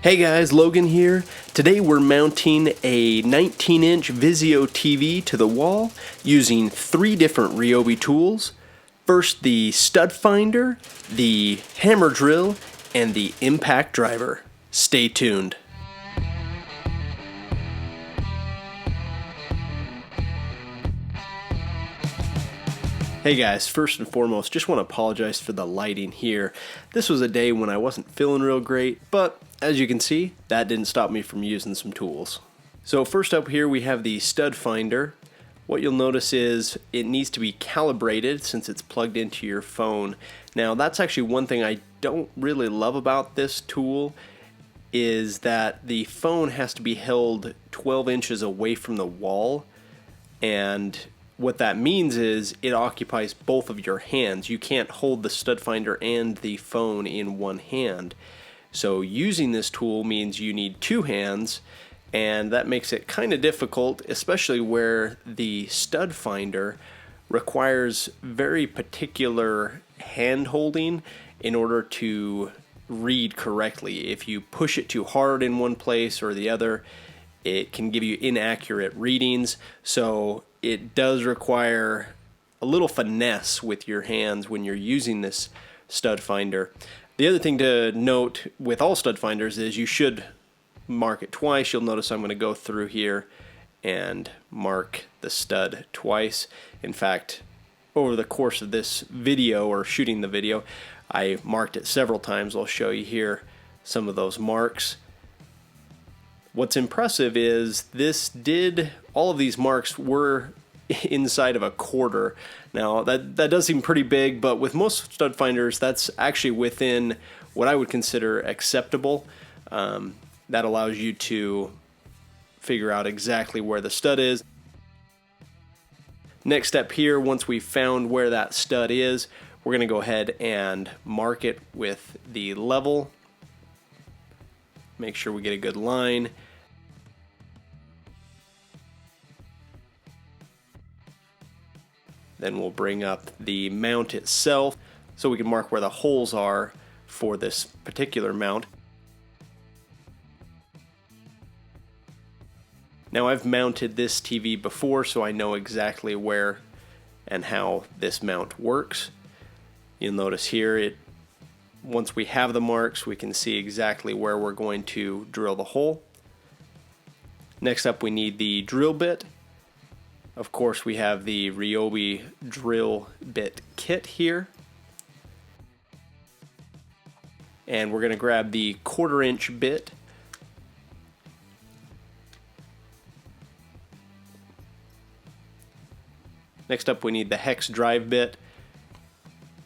Hey guys, Logan here. Today we're mounting a 19-inch Vizio TV to the wall using 3 different Ryobi tools. First, the stud finder, the hammer drill, and the impact driver. Stay tuned. Hey guys, first and foremost, just want to apologize for the lighting here. This was a day when I wasn't feeling real great, but as you can see, that didn't stop me from using some tools. So first up here we have the stud finder. What you'll notice is it needs to be calibrated since it's plugged into your phone. Now that's actually one thing I don't really love about this tool, is that the phone has to be held 12 inches away from the wall, and what that means is it occupies both of your hands. You can't hold the stud finder and the phone in one hand. So using this tool means you need 2 hands, and that makes it kind of difficult, especially where the stud finder requires very particular hand holding in order to read correctly. If you push it too hard in one place or the other, it can give you inaccurate readings. So it does require a little finesse with your hands when you're using this stud finder. The other thing to note with all stud finders is you should mark it twice. You'll notice I'm going to go through here and mark the stud twice. In fact, over the course of this video, or shooting the video, I marked it several times. I'll show you here some of those marks. What's impressive is all of these marks were inside of a quarter. Now that does seem pretty big, but with most stud finders that's actually within what I would consider acceptable. That allows you to figure out exactly where the stud is. Next step here, once we've found where that stud is, we're going to go ahead and mark it with the level. Make sure we get a good line. Then we'll bring up the mount itself so we can mark where the holes are for this particular mount. Now I've mounted this TV before, so I know exactly where and how this mount works. You'll notice here, once we have the marks, we can see exactly where we're going to drill the hole. Next up, we need the drill bit. Of course, we have the Ryobi drill bit kit here. And we're going to grab the 1/4 inch bit. Next up, we need the hex drive bit.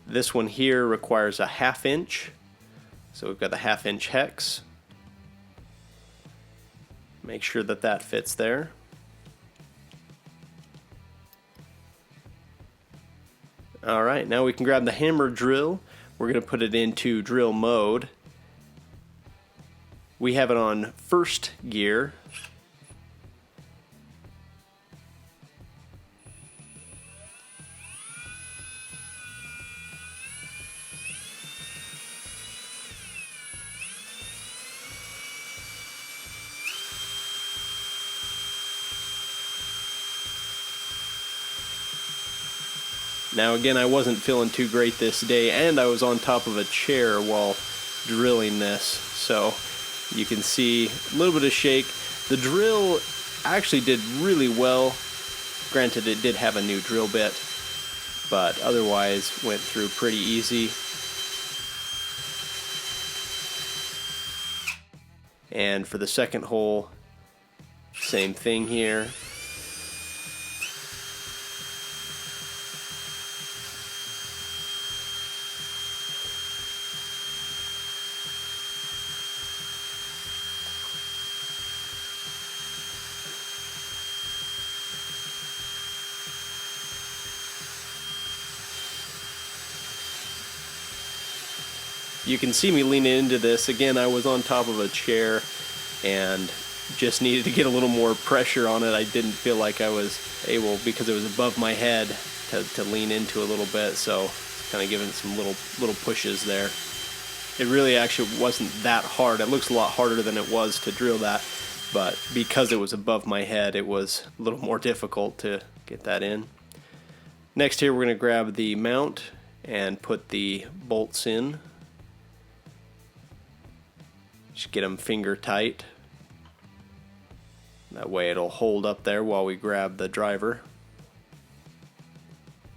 This one here requires a 1/2 inch. So we've got the 1/2 inch hex. Make sure that that fits there. Alright, now we can grab the hammer drill. We're going to put it into drill mode. We have it on first gear. Now again, I wasn't feeling too great this day, and I was on top of a chair while drilling this, so you can see a little bit of shake. The drill actually did really well. Granted, it did have a new drill bit, but otherwise went through pretty easy. And for the second hole, same thing here. You can see me leaning into this. Again, I was on top of a chair and just needed to get a little more pressure on it. I didn't feel like I was able, because it was above my head, to lean into a little bit, so kind of giving it some little pushes there. It really actually wasn't that hard. It looks a lot harder than it was to drill that, but because it was above my head, it was a little more difficult to get that in. Next here, we're going to grab the mount and put the bolts in. Just get them finger tight. That way it'll hold up there while we grab the driver.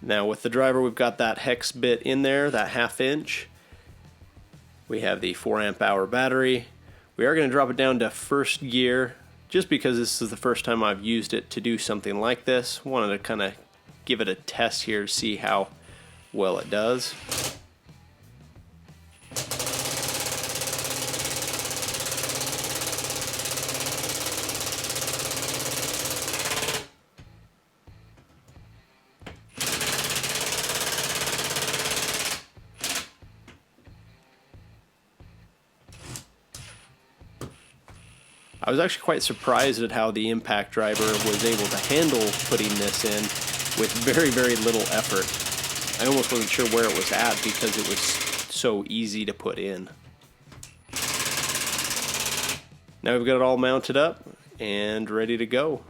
Now with the driver, we've got that hex bit in there, that 1/2 inch. We have the 4 amp hour battery. We are going to drop it down to first gear just because this is the first time I've used it to do something like this. Wanted to kind of give it a test here to see how well it does. I was actually quite surprised at how the impact driver was able to handle putting this in with very, very little effort. I almost wasn't sure where it was at because it was so easy to put in. Now we've got it all mounted up and ready to go.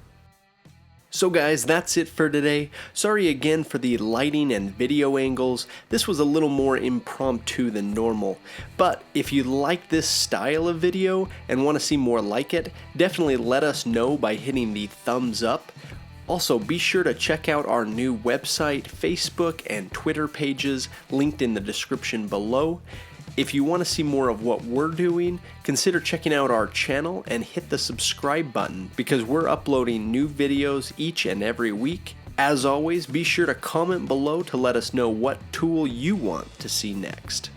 So guys, that's it for today. Sorry again for the lighting and video angles. This was a little more impromptu than normal. But if you like this style of video and want to see more like it, definitely let us know by hitting the thumbs up. Also, be sure to check out our new website, Facebook, and Twitter pages linked in the description below. If you want to see more of what we're doing, consider checking out our channel and hit the subscribe button because we're uploading new videos each and every week. As always, be sure to comment below to let us know what tool you want to see next.